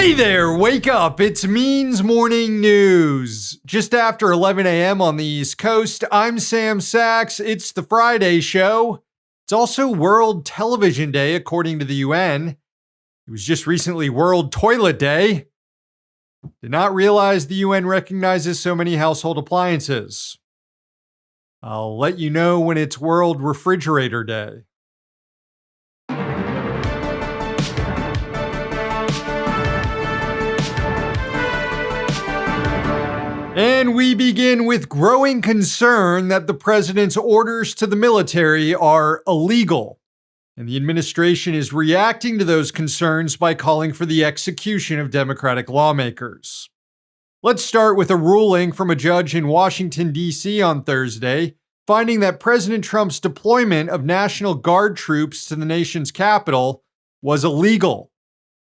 Hey there, wake up. It's Means Morning News. Just after 11 a.m. on the East Coast, I'm Sam Sachs. It's the Friday show. It's also World Television Day, according to the UN. It was just recently World Toilet Day. Did not realize the UN recognizes so many household appliances. I'll let you know when it's World Refrigerator Day. And we begin with growing concern that the president's orders to the military are illegal. And the administration is reacting to those concerns by calling for the execution of Democratic lawmakers. Let's start with a ruling from a judge in Washington, D.C. on Thursday, finding that President Trump's deployment of National Guard troops to the nation's capital was illegal.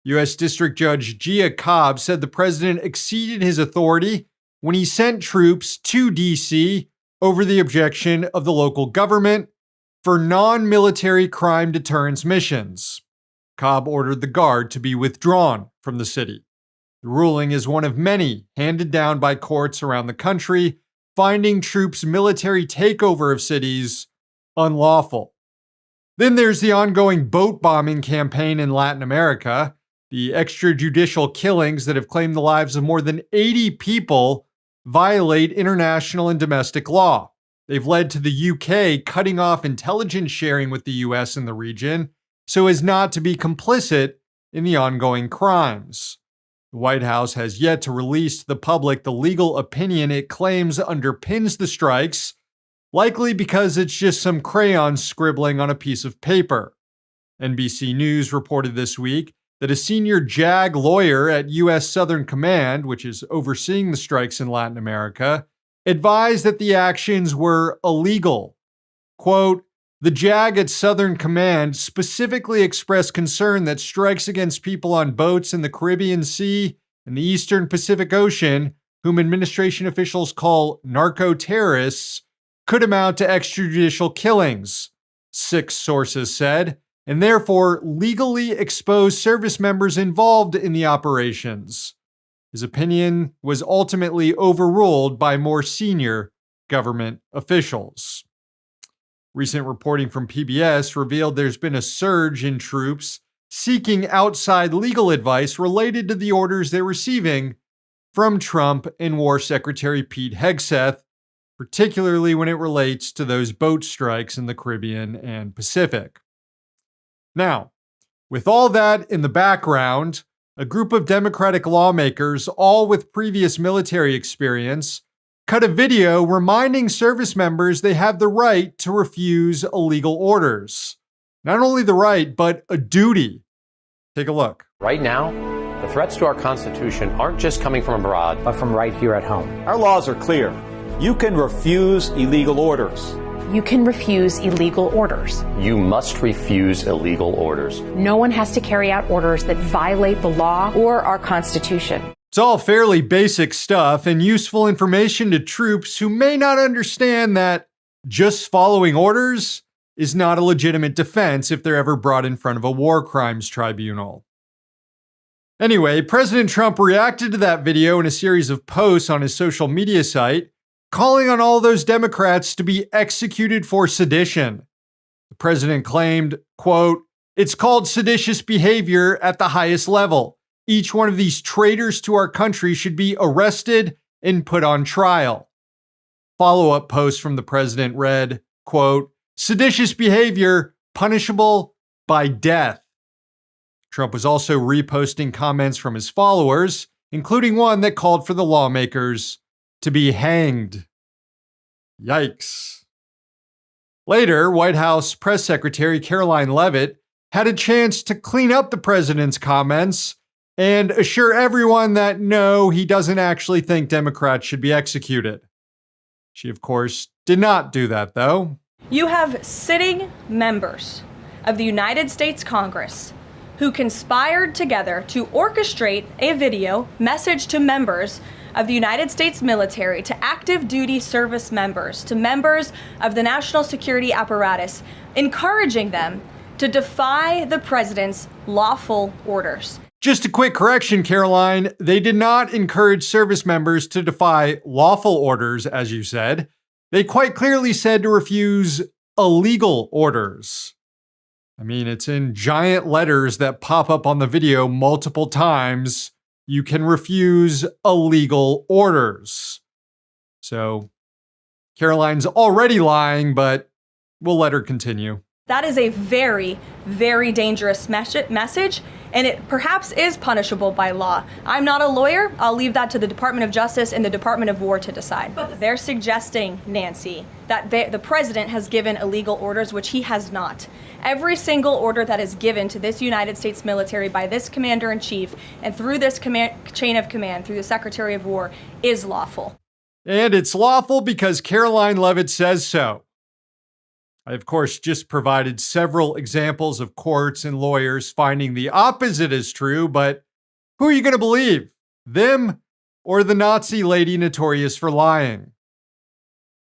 U.S. District Judge Gia Cobb said the president exceeded his authority when he sent troops to D.C. over the objection of the local government for non-military crime deterrence missions. Cobb ordered the Guard to be withdrawn from the city. The ruling is one of many handed down by courts around the country, finding troops' military takeover of cities unlawful. Then there's the ongoing boat bombing campaign in Latin America, the extrajudicial killings that have claimed the lives of more than 80 people violate international and domestic law. They've led to the UK cutting off intelligence sharing with the US in the region so as not to be complicit in the ongoing crimes. The White House has yet to release to the public the legal opinion it claims underpins the strikes, likely because it's just some crayons scribbling on a piece of paper. NBC News reported this week that a senior JAG lawyer at U.S. Southern Command, which is overseeing the strikes in Latin America, advised that the actions were illegal. Quote, "The JAG at Southern Command specifically expressed concern that strikes against people on boats in the Caribbean Sea and the Eastern Pacific Ocean, whom administration officials call narco-terrorists, could amount to extrajudicial killings," 6 sources said, and therefore legally expose service members involved in the operations. His opinion was ultimately overruled by more senior government officials. Recent reporting from PBS revealed there's been a surge in troops seeking outside legal advice related to the orders they're receiving from Trump and War Secretary Pete Hegseth, particularly when it relates to those boat strikes in the Caribbean and Pacific. Now, with all that in the background, a group of Democratic lawmakers, all with previous military experience, cut a video reminding service members they have the right to refuse illegal orders. Not only the right, but a duty. Take a look. Right now, the threats to our Constitution aren't just coming from abroad, but from right here at home. Our laws are clear. You can refuse illegal orders. You can refuse illegal orders. You must refuse illegal orders. No one has to carry out orders that violate the law or our Constitution. It's all fairly basic stuff and useful information to troops who may not understand that just following orders is not a legitimate defense if they're ever brought in front of a war crimes tribunal. Anyway, President Trump reacted to that video in a series of posts on his social media site, calling on all those Democrats to be executed for sedition. The president claimed, quote, "It's called seditious behavior at the highest level. Each one of these traitors to our country should be arrested and put on trial." Follow-up post from the president read, quote, "Seditious behavior punishable by death." Trump was also reposting comments from his followers, including one that called for the lawmakers to be hanged. Yikes. Later, White House Press Secretary Caroline Leavitt had a chance to clean up the president's comments and assure everyone that no, he doesn't actually think Democrats should be executed. She, of course, did not do that, though. You have sitting members of the United States Congress who conspired together to orchestrate a video message to members of the United States military, to active duty service members, to members of the national security apparatus, encouraging them to defy the president's lawful orders. Just a quick correction, Caroline. They did not encourage service members to defy lawful orders, as you said. They quite clearly said to refuse illegal orders. I mean, it's in giant letters that pop up on the video multiple times. You can refuse illegal orders. So, Caroline's already lying, but we'll let her continue. That is a very, very dangerous message, and it perhaps is punishable by law. I'm not a lawyer. I'll leave that to the Department of Justice and the Department of War to decide. But they're suggesting, Nancy, that the president has given illegal orders, which he has not. Every single order that is given to this United States military by this commander-in-chief and through this chain of command, through the Secretary of War, is lawful. And it's lawful because Caroline Leavitt says so. I, of course, just provided several examples of courts and lawyers finding the opposite is true, but who are you going to believe? Them or the Nazi lady notorious for lying?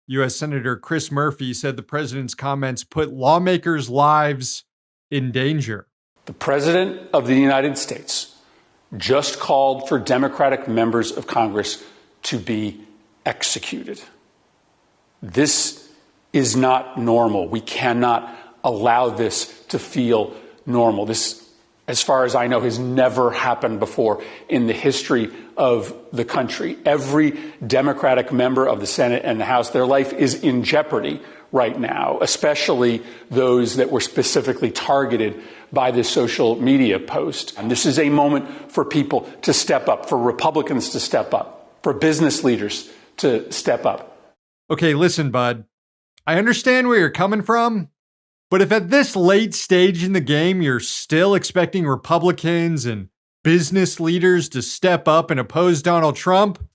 U.S. Senator Chris Murphy said the president's comments put lawmakers' lives in danger. The President of the United States just called for Democratic members of Congress to be executed. This is not normal. We cannot allow this to feel normal. This, as far as I know, has never happened before in the history of the country. Every Democratic member of the Senate and the House, their life is in jeopardy right now, especially those that were specifically targeted by this social media post. And this is a moment for people to step up, for Republicans to step up, for business leaders to step up. Okay, listen, bud. I understand where you're coming from, but if at this late stage in the game you're still expecting Republicans and business leaders to step up and oppose Donald Trump,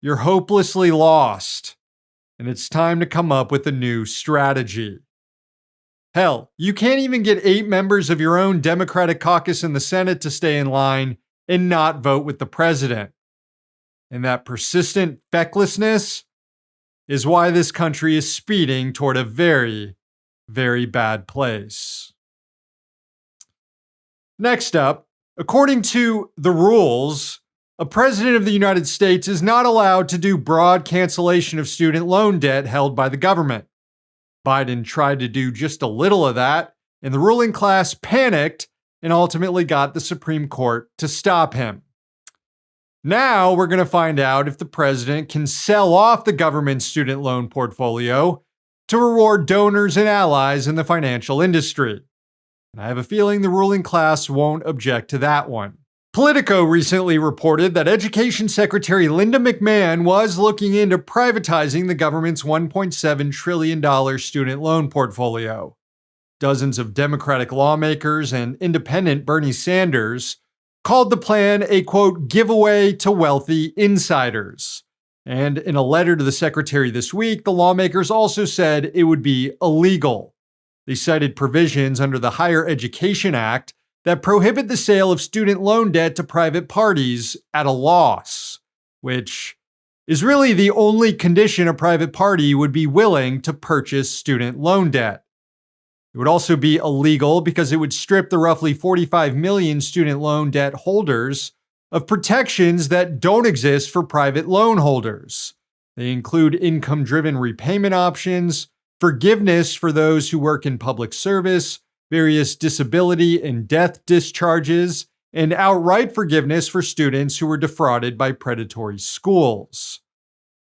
you're hopelessly lost, and it's time to come up with a new strategy. Hell, you can't even get 8 members of your own Democratic caucus in the Senate to stay in line and not vote with the president. And that persistent fecklessness is why this country is speeding toward a very, very bad place. Next up, according to the rules, a president of the United States is not allowed to do broad cancellation of student loan debt held by the government. Biden tried to do just a little of that, and the ruling class panicked and ultimately got the Supreme Court to stop him. Now we're going to find out if the president can sell off the government's student loan portfolio to reward donors and allies in the financial industry. And I have a feeling the ruling class won't object to that one. Politico recently reported that Education Secretary Linda McMahon was looking into privatizing the government's $1.7 trillion student loan portfolio. Dozens of Democratic lawmakers and independent Bernie Sanders called the plan a, quote, giveaway to wealthy insiders. And in a letter to the secretary this week, the lawmakers also said it would be illegal. They cited provisions under the Higher Education Act that prohibit the sale of student loan debt to private parties at a loss, which is really the only condition a private party would be willing to purchase student loan debt. It would also be illegal because it would strip the roughly 45 million student loan debt holders of protections that don't exist for private loan holders. They include income-driven repayment options, forgiveness for those who work in public service, various disability and death discharges, and outright forgiveness for students who were defrauded by predatory schools.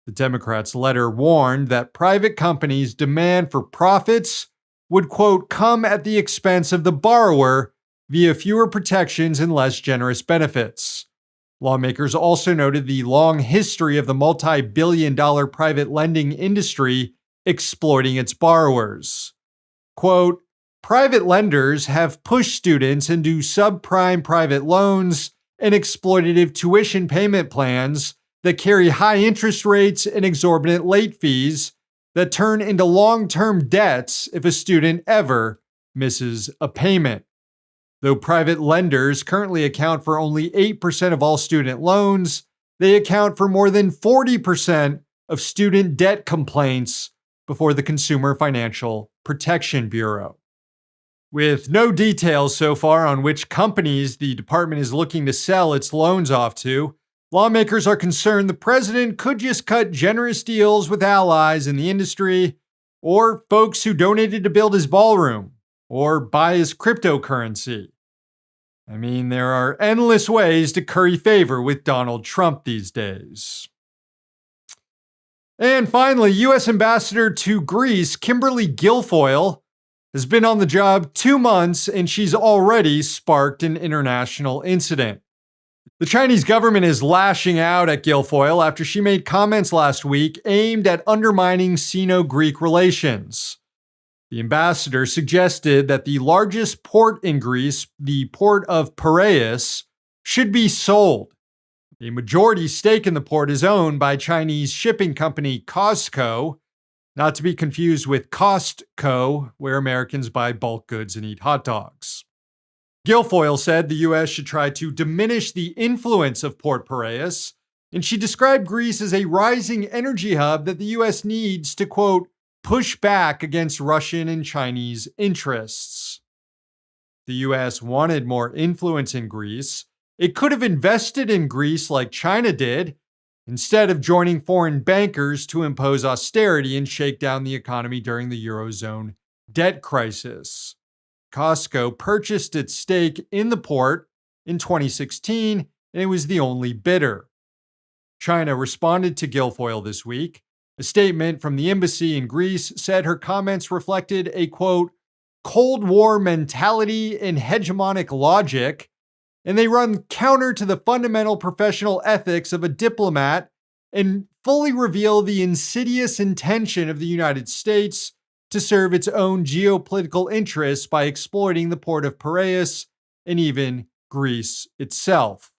The Democrats' letter warned that private companies' demand for profits would, quote, come at the expense of the borrower via fewer protections and less generous benefits. Lawmakers also noted the long history of the multi-billion-dollar private lending industry exploiting its borrowers. Quote, private lenders have pushed students into subprime private loans and exploitative tuition payment plans that carry high interest rates and exorbitant late fees that turn into long-term debts if a student ever misses a payment. Though private lenders currently account for only 8% of all student loans, they account for more than 40% of student debt complaints before the Consumer Financial Protection Bureau. With no details so far on which companies the department is looking to sell its loans off to, lawmakers are concerned the president could just cut generous deals with allies in the industry or folks who donated to build his ballroom or buy his cryptocurrency. I mean, there are endless ways to curry favor with Donald Trump these days. And finally, U.S. Ambassador to Greece, Kimberly Guilfoyle, has been on the job 2 months and she's already sparked an international incident. The Chinese government is lashing out at Guilfoyle after she made comments last week aimed at undermining Sino-Greek relations. The ambassador suggested that the largest port in Greece, the port of Piraeus, should be sold. A majority stake in the port is owned by Chinese shipping company COSCO, not to be confused with Costco, where Americans buy bulk goods and eat hot dogs. Guilfoyle said the U.S. should try to diminish the influence of Port Piraeus, and she described Greece as a rising energy hub that the U.S. needs to, quote, push back against Russian and Chinese interests. The U.S. wanted more influence in Greece. It could have invested in Greece like China did, instead of joining foreign bankers to impose austerity and shake down the economy during the Eurozone debt crisis. Costco purchased its stake in the port in 2016, and it was the only bidder. China responded to Guilfoyle this week. A statement from the embassy in Greece said her comments reflected a, quote, Cold War mentality and hegemonic logic, and they run counter to the fundamental professional ethics of a diplomat and fully reveal the insidious intention of the United States to serve its own geopolitical interests by exploiting the port of Piraeus and even Greece itself.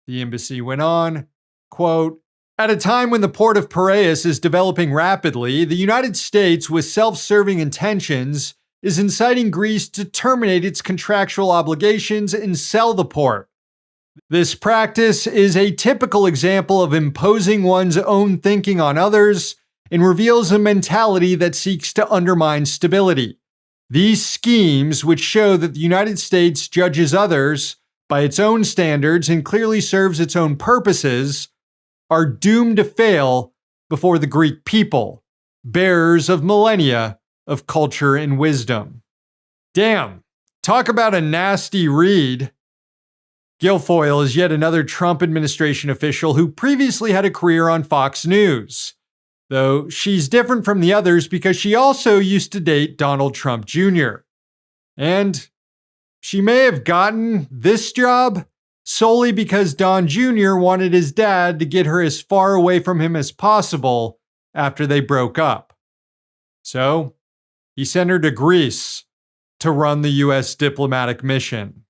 The embassy went on, quote, at a time when the port of Piraeus is developing rapidly, the United States, with self-serving intentions, is inciting Greece to terminate its contractual obligations and sell the port. This practice is a typical example of imposing one's own thinking on others and reveals a mentality that seeks to undermine stability. These schemes, which show that the United States judges others by its own standards and clearly serves its own purposes, are doomed to fail before the Greek people, bearers of millennia of culture and wisdom. Damn, talk about a nasty read. Guilfoyle is yet another Trump administration official who previously had a career on Fox News, though she's different from the others because she also used to date Donald Trump Jr. And she may have gotten this job solely because Don Jr. wanted his dad to get her as far away from him as possible after they broke up. So, he sent her to Greece to run the U.S. diplomatic mission.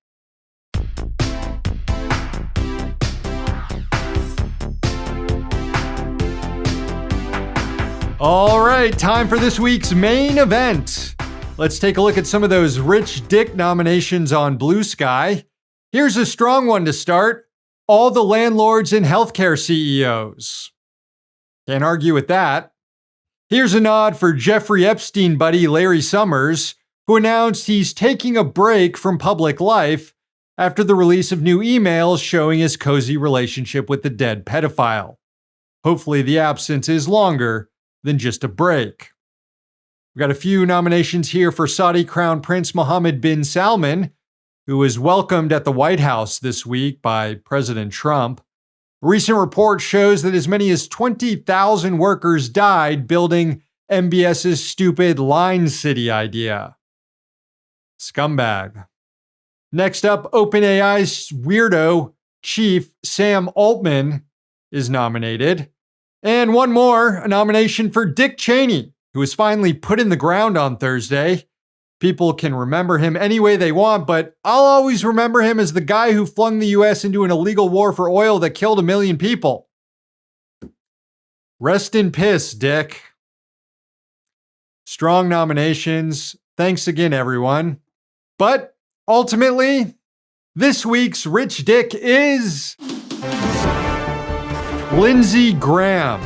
All right, time for this week's main event. Let's take a look at some of those rich dick nominations on Blue Sky. Here's a strong one to start. All the landlords and healthcare CEOs. Can't argue with that. Here's a nod for Jeffrey Epstein buddy Larry Summers, who announced he's taking a break from public life after the release of new emails showing his cozy relationship with the dead pedophile. Hopefully the absence is longer than just a break. We've got a few nominations here for Saudi Crown Prince Mohammed bin Salman, who was welcomed at the White House this week by President Trump. A recent report shows that as many as 20,000 workers died building MBS's stupid Line City idea. Scumbag. Next up, OpenAI's weirdo chief Sam Altman is nominated. And one more, a nomination for Dick Cheney, who was finally put in the ground on Thursday. People can remember him any way they want, but I'll always remember him as the guy who flung the U.S. into an illegal war for oil that killed 1 million people. Rest in piss, Dick. Strong nominations. Thanks again, everyone. But ultimately, this week's Rich Dick is Lindsey Graham.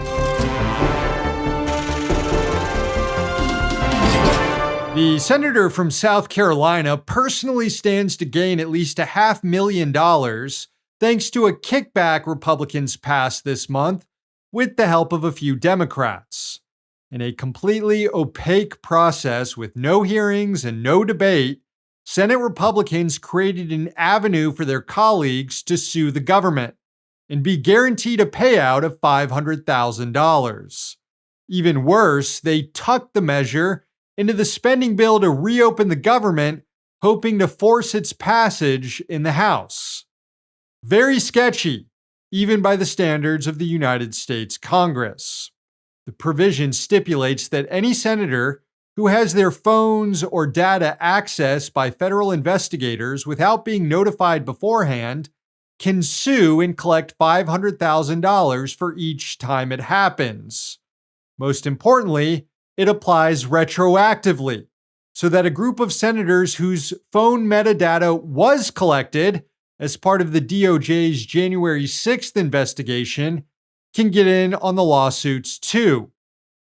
The senator from South Carolina personally stands to gain at least $500,000 thanks to a kickback Republicans passed this month with the help of a few Democrats. In a completely opaque process with no hearings and no debate, Senate Republicans created an avenue for their colleagues to sue the government and be guaranteed a payout of $500,000. Even worse, they tucked the measure into the spending bill to reopen the government, hoping to force its passage in the House. Very sketchy, even by the standards of the United States Congress. The provision stipulates that any senator who has their phones or data accessed by federal investigators without being notified beforehand can sue and collect $500,000 for each time it happens. Most importantly, it applies retroactively, so that a group of senators whose phone metadata was collected as part of the DOJ's January 6th investigation can get in on the lawsuits too.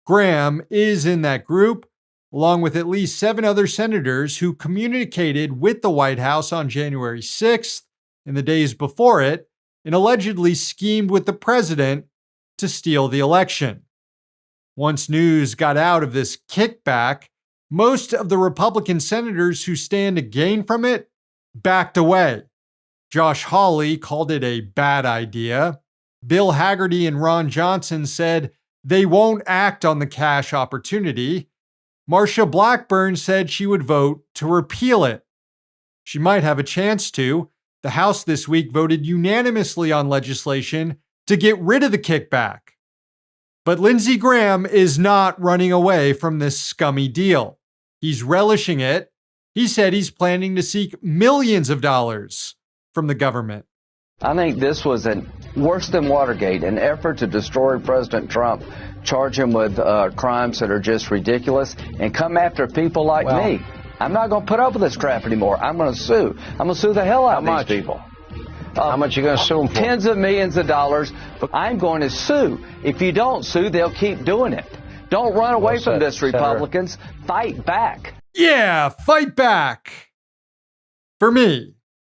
Graham is in that group, along with at least 7 other senators who communicated with the White House on January 6th and the days before it, and allegedly schemed with the president to steal the election. Once news got out of this kickback, most of the Republican senators who stand to gain from it backed away. Josh Hawley called it a bad idea. Bill Hagerty and Ron Johnson said they won't act on the cash opportunity. Marsha Blackburn said she would vote to repeal it. She might have a chance to. The House this week voted unanimously on legislation to get rid of the kickback. But Lindsey Graham is not running away from this scummy deal. He's relishing it. He said he's planning to seek millions of dollars from the government. I think this was worse than Watergate, an effort to destroy President Trump, charge him with crimes that are just ridiculous, and come after people like me. I'm not going to put up with this crap anymore. I'm going to sue. I'm going to sue the hell out of these people. How much are you going to sue them for? Tens of millions of dollars. But I'm going to sue. If you don't sue, they'll keep doing it. Don't run away from this, Republicans. Fight back. Yeah, fight back. For me,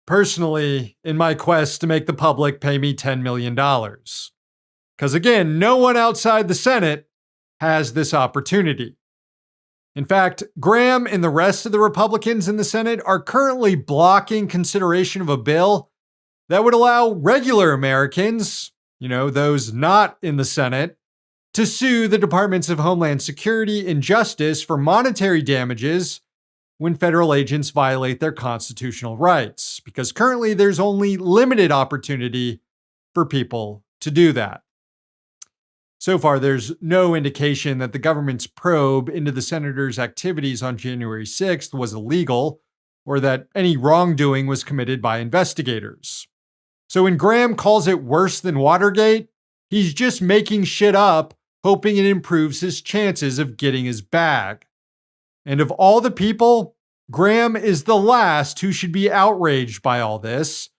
personally, in my quest to make the public pay me $10 million. Because again, no one outside the Senate has this opportunity. In fact, Graham and the rest of the Republicans in the Senate are currently blocking consideration of a bill that would allow regular Americans, those not in the Senate, to sue the Departments of Homeland Security and Justice for monetary damages when federal agents violate their constitutional rights, because currently there's only limited opportunity for people to do that. So far, there's no indication that the government's probe into the senator's activities on January 6th was illegal or that any wrongdoing was committed by investigators. So when Graham calls it worse than Watergate, he's just making shit up, hoping it improves his chances of getting his bag. And of all the people, Graham is the last who should be outraged by all this.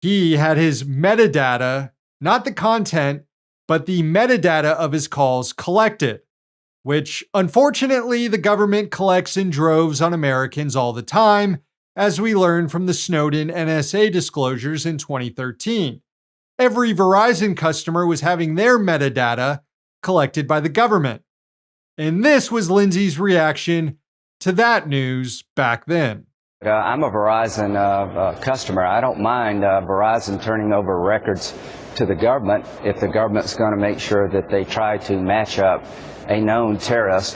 He had his metadata, not the content, but the metadata of his calls collected, which unfortunately the government collects in droves on Americans all the time, as we learned from the Snowden NSA disclosures in 2013. Every Verizon customer was having their metadata collected by the government. And this was Lindsey's reaction to that news back then. I'm a Verizon customer. I don't mind Verizon turning over records to the government if the government's going to make sure that they try to match up a known terrorist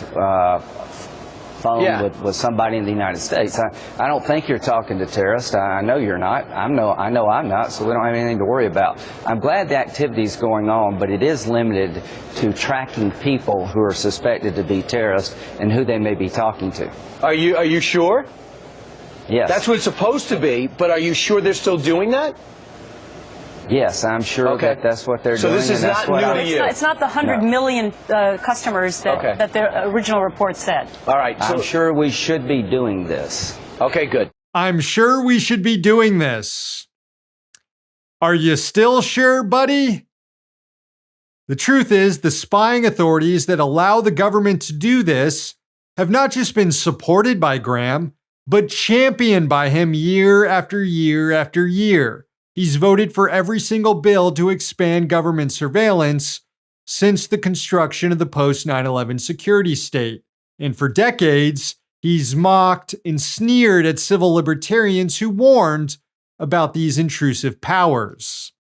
phone with somebody in the United States. I don't think you're talking to terrorists. I know you're not. I know I'm not, so we don't have anything to worry about. I'm glad the activity is going on, but it is limited to tracking people who are suspected to be terrorists and who they may be talking to. Are you sure? Yes. That's what it's supposed to be, but are you sure they're still doing that? Yes, I'm sure that that's what they're doing. So this is not new to you? It's not the 100 million customers that their original report said. All right. I'm sure we should be doing this. Okay, good. I'm sure we should be doing this. Are you still sure, buddy? The truth is, the spying authorities that allow the government to do this have not just been supported by Graham, but championed by him year after year after year. He's voted for every single bill to expand government surveillance since the construction of the post-9/11 security state. And for decades, he's mocked and sneered at civil libertarians who warned about these intrusive powers.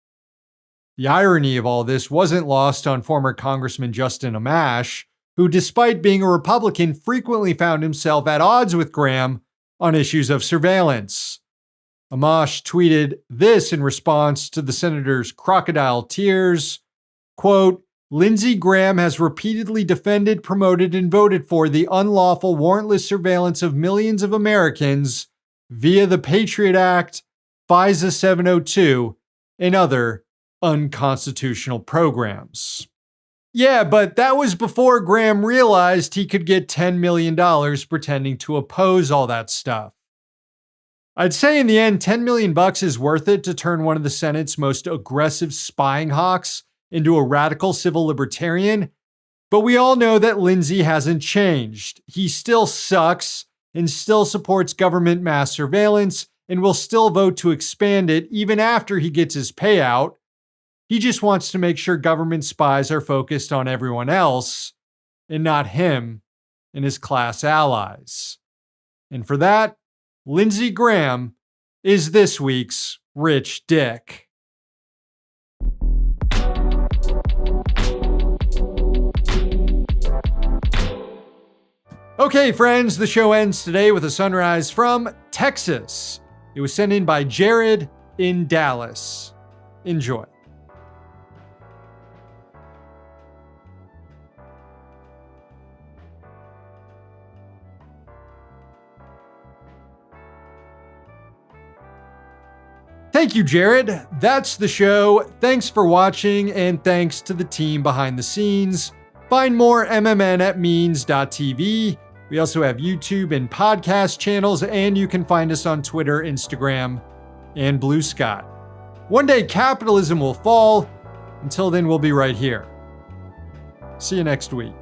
The irony of all this wasn't lost on former Congressman Justin Amash, who, despite being a Republican, frequently found himself at odds with Graham on issues of surveillance. Amash tweeted this in response to the senator's crocodile tears, quote, "Lindsey Graham has repeatedly defended, promoted, and voted for the unlawful warrantless surveillance of millions of Americans via the Patriot Act, FISA 702, and other unconstitutional programs." Yeah, but that was before Graham realized he could get $10 million pretending to oppose all that stuff. I'd say in the end, $10 million is worth it to turn one of the Senate's most aggressive spying hawks into a radical civil libertarian, but we all know that Lindsey hasn't changed. He still sucks and still supports government mass surveillance and will still vote to expand it even after he gets his payout. He just wants to make sure government spies are focused on everyone else and not him and his class allies. And for that, Lindsey Graham is this week's Rich Dick. Okay, friends, the show ends today with a sunrise from Texas. It was sent in by Jared in Dallas. Enjoy. Thank you, Jared. That's the show. Thanks for watching, and thanks to the team behind the scenes. Find more MMN at means.tv. We also have YouTube and podcast channels, and you can find us on Twitter, Instagram, and Blue Sky. One day capitalism will fall. Until then, we'll be right here. See you next week.